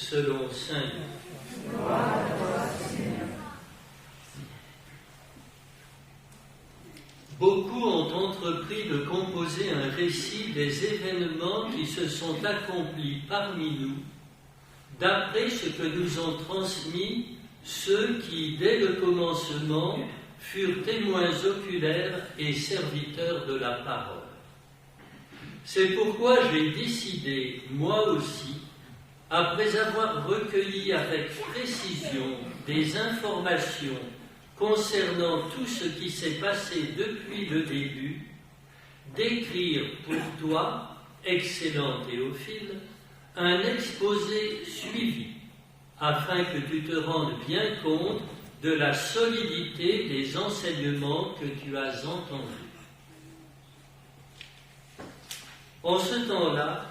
selon saint Luc. Gloire à toi, Seigneur. Beaucoup ont entrepris de composer un récit des événements qui se sont accomplis parmi nous, d'après ce que nous ont transmis ceux qui, dès le commencement, furent témoins oculaires et serviteurs de la parole. C'est pourquoi j'ai décidé, moi aussi, après avoir recueilli avec précision des informations concernant tout ce qui s'est passé depuis le début, d'écrire pour toi, excellent Théophile, un exposé suivi, afin que tu te rendes bien compte de la solidité des enseignements que tu as entendus. En ce temps-là,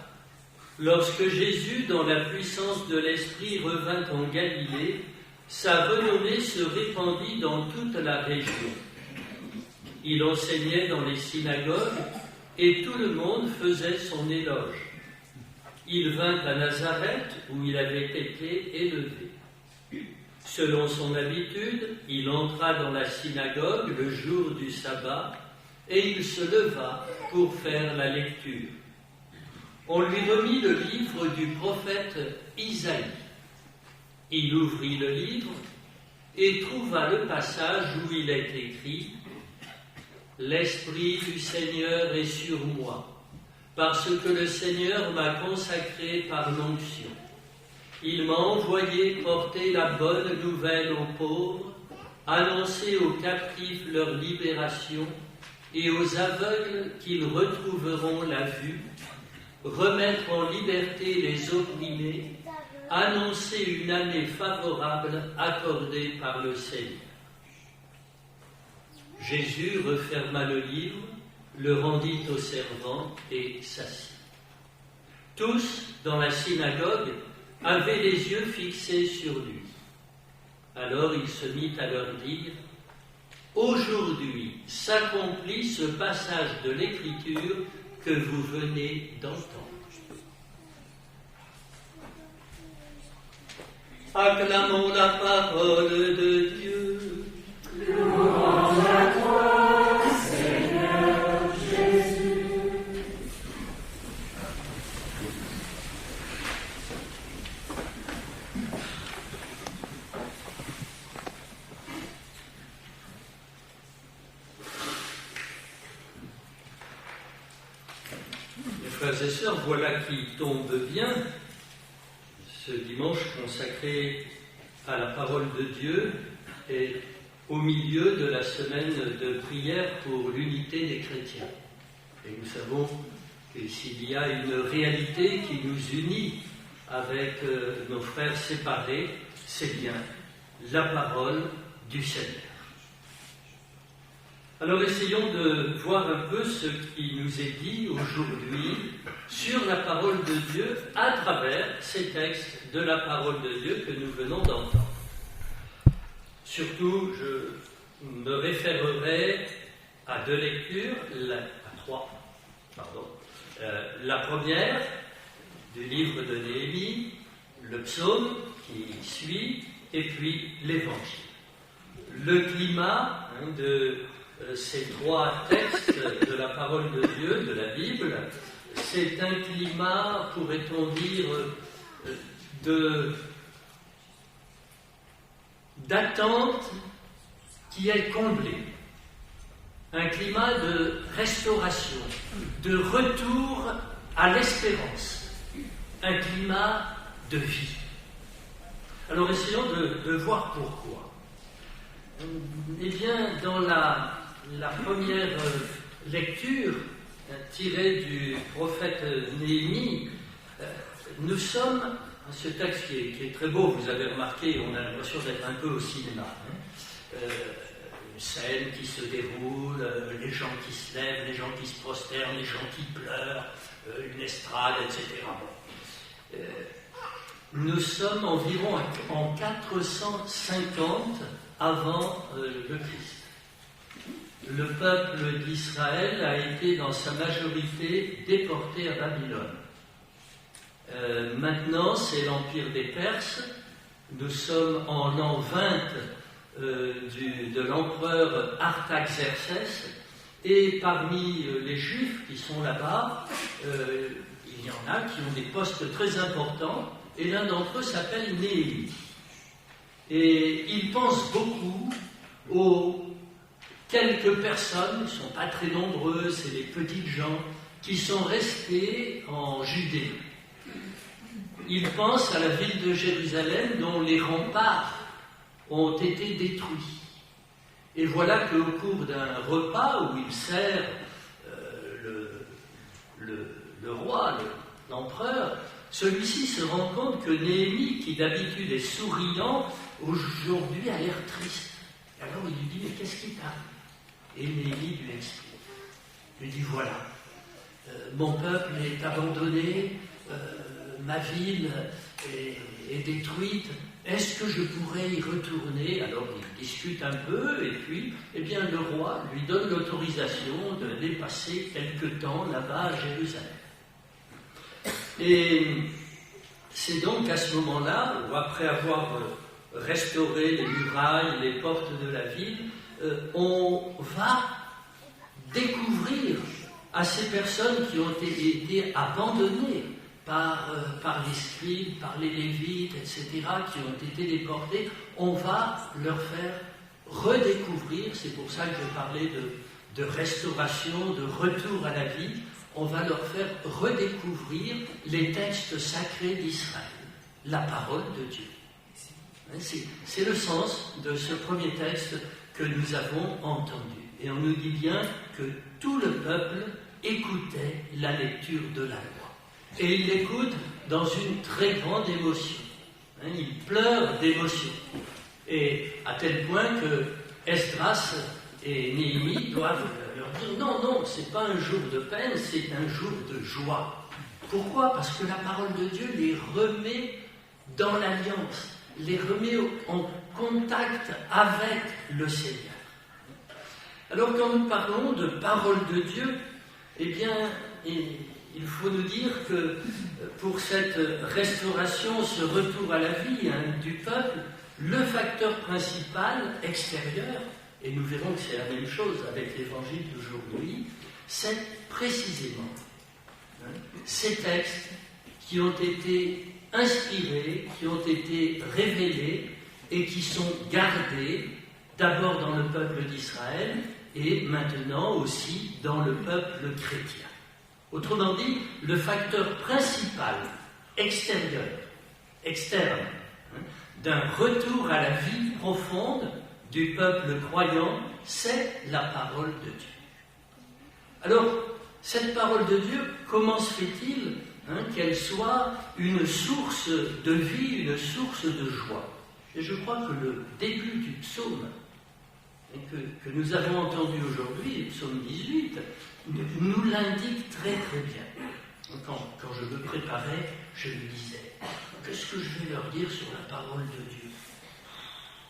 lorsque Jésus, dans la puissance de l'Esprit, revint en Galilée, sa renommée se répandit dans toute la région. Il enseignait dans les synagogues et tout le monde faisait son éloge. Il vint à Nazareth où il avait été élevé. Selon son habitude, il entra dans la synagogue le jour du sabbat et il se leva pour faire la lecture. On lui remit le livre du prophète Isaïe. Il ouvrit le livre et trouva le passage où il est écrit « L'Esprit du Seigneur est sur moi, parce que le Seigneur m'a consacré par l'onction. Il m'a envoyé porter la bonne nouvelle aux pauvres, annoncer aux captifs leur libération et aux aveugles qu'ils retrouveront la vue, remettre en liberté les opprimés, annoncer une année favorable accordée par le Seigneur. » Jésus referma le livre, le rendit aux servants et s'assit. Tous, dans la synagogue, avaient les yeux fixés sur lui. Alors il se mit à leur dire « Aujourd'hui s'accomplit ce passage de l'Écriture que vous venez d'entendre. » Acclamons la parole de Dieu. Louange à toi, Seigneur Jésus. Mes frères et sœurs, voilà qui tombe bien. Ce dimanche consacré à la parole de Dieu est au milieu de la semaine de prière pour l'unité des chrétiens. Et nous savons que s'il y a une réalité qui nous unit avec nos frères séparés, c'est bien la parole du Seigneur. Alors essayons de voir un peu ce qui nous est dit aujourd'hui sur la parole de Dieu à travers ces textes de la parole de Dieu que nous venons d'entendre. Surtout, je me référerai à deux lectures, à trois. La première, du livre de Néhémie, le psaume qui suit, et puis l'évangile. Le climat de ces trois textes de la parole de Dieu, de la Bible, c'est un climat, pourrait-on dire, d'attente qui est comblé. Un climat de restauration, de retour à l'espérance. Un climat de vie. Alors essayons de voir pourquoi. Eh bien, dans la première lecture tirée du prophète Néhémie, nous sommes, ce texte qui est très beau, vous avez remarqué, on a l'impression d'être un peu au cinéma. Une scène qui se déroule, les gens qui se lèvent, les gens qui se prosternent, les gens qui pleurent, une estrade, etc. Nous sommes environ en 450 avant le Christ. Le peuple d'Israël a été dans sa majorité déporté à Babylone. Maintenant, c'est l'Empire des Perses. Nous sommes en l'an 20 de l'empereur Artaxerxès. Et parmi les Juifs qui sont là-bas, il y en a qui ont des postes très importants. Et l'un d'entre eux s'appelle Néhémie. Et il pense beaucoup aux quelques personnes, ils ne sont pas très nombreux, c'est les petites gens, qui sont restés en Judée. Il pense à la ville de Jérusalem dont les remparts ont été détruits. Et voilà qu'au cours d'un repas où il sert le roi, l'empereur, celui-ci se rend compte que Néhémie, qui d'habitude est souriant, aujourd'hui a l'air triste. Alors il lui dit, mais qu'est-ce qui t'arrive? Et Néhémie lui explique. Il lui dit, voilà, mon peuple est abandonné, ma ville est détruite, est-ce que je pourrais y retourner? Alors il discute un peu, et puis, eh bien, le roi lui donne l'autorisation de passer quelque temps là-bas à Jérusalem. Et c'est donc à ce moment-là, où après avoir restauré les murailles, les portes de la ville, on va découvrir à ces personnes qui ont été abandonnées par les scribes, par les lévites, etc., qui ont été déportés, on va leur faire redécouvrir, c'est pour ça que je parlais de restauration, de retour à la vie, on va leur faire redécouvrir les textes sacrés d'Israël, la parole de Dieu. C'est le sens de ce premier texte que nous avons entendu. Et on nous dit bien que tout le peuple écoutait la lecture de la loi. Et il l'écoute dans une très grande émotion. Il pleure d'émotion. Et à tel point que Esdras et Néhémie doivent leur dire non, c'est pas un jour de peine, c'est un jour de joie. Pourquoi? Parce que la parole de Dieu les remet dans l'alliance, les remet en contact avec le Seigneur. Alors quand nous parlons de parole de Dieu, eh bien, il faut nous dire que pour cette restauration, ce retour à la vie du peuple, le facteur principal extérieur, et nous verrons que c'est la même chose avec l'évangile d'aujourd'hui, c'est précisément ces textes qui ont été inspirés, qui ont été révélés et qui sont gardés d'abord dans le peuple d'Israël et maintenant aussi dans le peuple chrétien. Autrement dit, le facteur principal externe, d'un retour à la vie profonde du peuple croyant, c'est la parole de Dieu. Alors, cette parole de Dieu, comment se fait-il qu'elle soit une source de vie, une source de joie? Et je crois que le début du psaume que nous avons entendu aujourd'hui, le psaume 18, nous l'indique très très bien. Quand je me préparais, je me disais, qu'est-ce que je vais leur dire sur la parole de Dieu?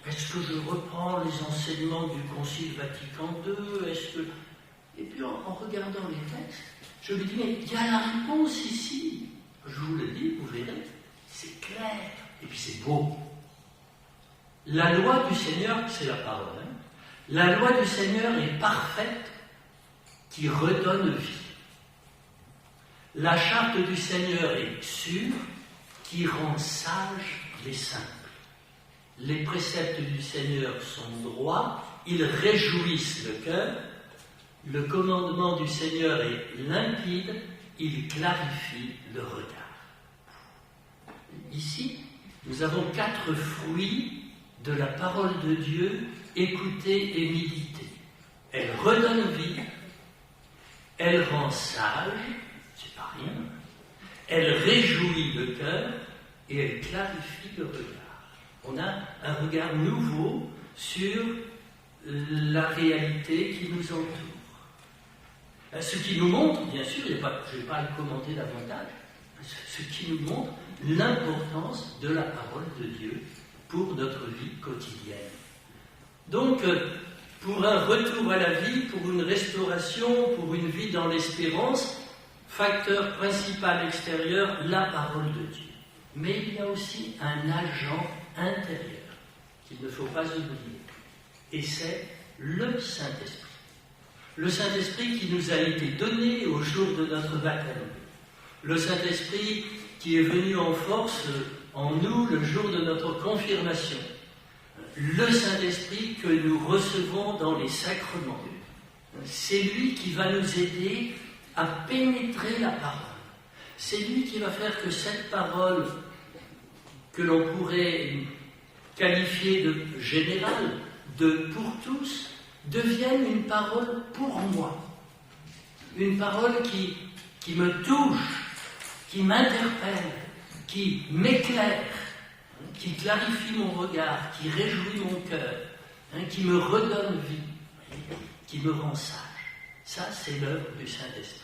Est-ce que je reprends les enseignements du Concile Vatican II? Et puis en regardant les textes, je me dis, mais il y a la réponse ici. Je vous le dis, vous verrez, c'est clair, et puis c'est beau. La loi du Seigneur, c'est la parole, la loi du Seigneur est parfaite, qui redonne vie. La charte du Seigneur est sûre, qui rend sages les simples. Les préceptes du Seigneur sont droits, ils réjouissent le cœur. Le commandement du Seigneur est limpide, il clarifie le regard. Ici, nous avons 4 fruits de la parole de Dieu, écoutée et méditée. Elle redonne vie, elle rend sage, c'est pas rien, elle réjouit le cœur et elle clarifie le regard. On a un regard nouveau sur la réalité qui nous entoure. Ce qui nous montre, bien sûr, je ne vais pas le commenter davantage, ce qui nous montre l'importance de la parole de Dieu pour notre vie quotidienne. Donc, pour un retour à la vie, pour une restauration, pour une vie dans l'espérance, facteur principal extérieur, la parole de Dieu. Mais il y a aussi un agent intérieur qu'il ne faut pas oublier. Et c'est le Saint-Esprit. Le Saint-Esprit qui nous a été donné au jour de notre baptême. Le Saint-Esprit qui est venu en force en nous le jour de notre confirmation. Le Saint-Esprit que nous recevons dans les sacrements. C'est lui qui va nous aider à pénétrer la parole. C'est lui qui va faire que cette parole, que l'on pourrait qualifier de générale, de pour tous, devienne une parole pour moi. Une parole qui me touche, qui m'interpelle, qui m'éclaire, qui clarifie mon regard, qui réjouit mon cœur, qui me redonne vie, qui me rend sage. Ça, c'est l'œuvre du Saint-Esprit.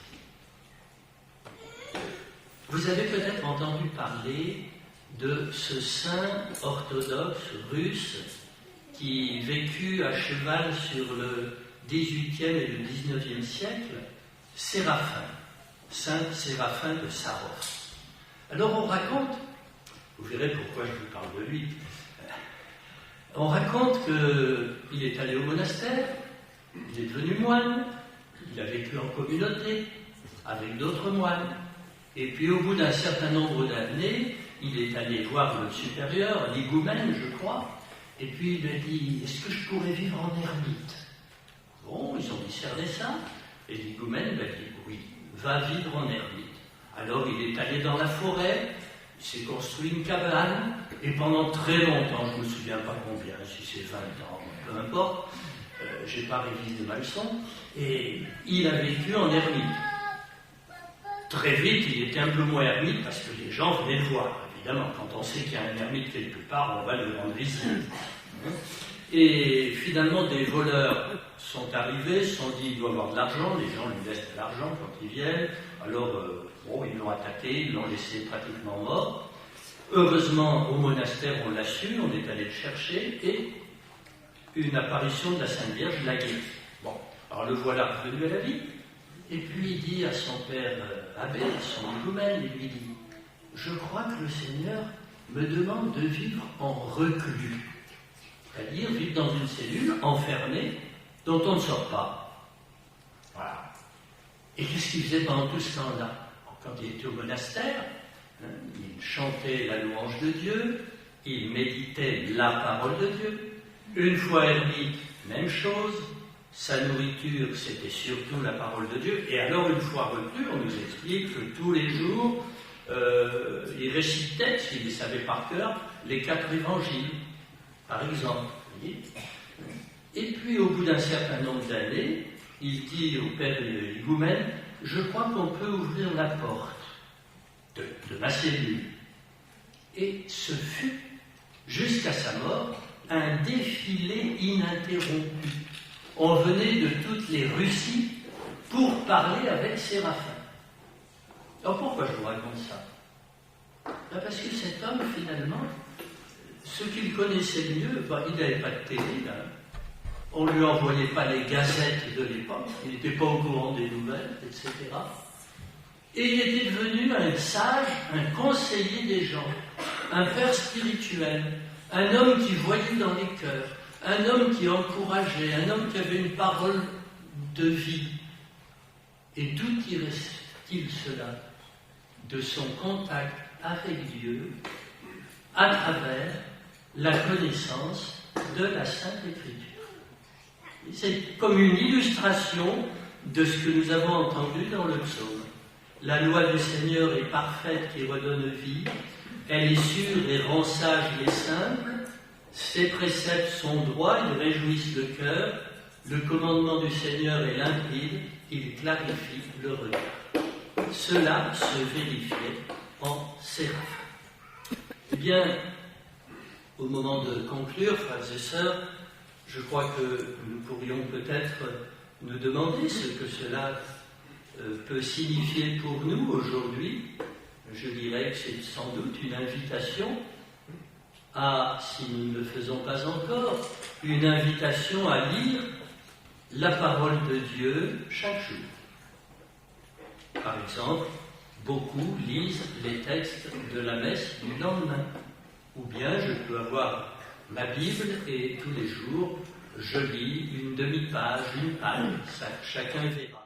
Vous avez peut-être entendu parler de ce saint orthodoxe russe qui vécut à cheval sur le XVIIIe et le XIXe siècle, Séraphin, saint Séraphin de Sarov. Alors on raconte, vous verrez pourquoi je vous parle de lui, on raconte qu'il est allé au monastère, il est devenu moine, il a vécu en communauté avec d'autres moines, et puis au bout d'un certain nombre d'années, il est allé voir le supérieur, l'higoumène, je crois, et puis il lui a dit « Est-ce que je pourrais vivre en ermite ?» Bon, ils ont discerné ça, et l'higoumène lui a dit « Oui, va vivre en ermite. » Alors il est allé dans la forêt, il s'est construit une cabane, et pendant très longtemps, je ne me souviens pas combien, si c'est 20 ans, peu importe, j'ai pas révisé ma leçon, et il a vécu en ermite. Très vite, il était un peu moins ermite parce que les gens venaient le voir. Évidemment, quand on sait qu'il y a un ermite quelque part, on va lui rendre visite. Et finalement, des voleurs sont arrivés, se sont dit, il doit avoir de l'argent, les gens lui laissent de l'argent quand ils viennent. Alors, ils l'ont attaqué, ils l'ont laissé pratiquement mort. Heureusement, au monastère, on l'a su, on est allé le chercher, et une apparition de la Sainte Vierge l'a guéri. Bon, alors le voilà revenu à la vie, et puis il dit à son père abbé, son higoumène, il lui dit, je crois que le Seigneur me demande de vivre en reclus, c'est-à-dire vivre dans une cellule enfermée dont on ne sort pas. Voilà. Et qu'est-ce qu'il faisait pendant tout ce temps-là? Quand il était au monastère, il chantait la louange de Dieu, il méditait la parole de Dieu. Une fois ermite, même chose, sa nourriture c'était surtout la parole de Dieu, et alors une fois reclus, on nous explique que tous les jours, il récitait, s'il les savait par cœur, les 4 évangiles, par exemple. Et puis au bout d'un certain nombre d'années, il dit au père higoumène, je crois qu'on peut ouvrir la porte de ma cellule. Et ce fut, jusqu'à sa mort, un défilé ininterrompu. On venait de toutes les Russies pour parler avec Séraphin. Alors pourquoi je vous raconte ça? Parce que cet homme, finalement, ceux qu'il connaissait le mieux, il n'avait pas de télé, hein. On ne lui envoyait pas les gazettes de l'époque, il n'était pas au courant des nouvelles, etc. Et il était devenu un sage, un conseiller des gens, un père spirituel, un homme qui voyait dans les cœurs, un homme qui encourageait, un homme qui avait une parole de vie. Et d'où tirait-il cela? De son contact avec Dieu à travers la connaissance de la Sainte Écriture. C'est comme une illustration de ce que nous avons entendu dans le psaume. La loi du Seigneur est parfaite qui redonne vie, elle est sûre et rend sages les simples, ses préceptes sont droits, ils réjouissent le cœur, le commandement du Seigneur est limpide, il clarifie le regard. Cela se vérifiait en Séraphin. Eh bien, au moment de conclure, frères et sœurs, je crois que nous pourrions peut-être nous demander ce que cela peut signifier pour nous aujourd'hui. Je dirais que c'est sans doute une invitation à, si nous ne le faisons pas encore, une invitation à lire la parole de Dieu chaque jour. Par exemple, beaucoup lisent les textes de la messe du lendemain. Ou bien je peux avoir ma Bible et tous les jours, je lis une demi-page, une page, chacun verra.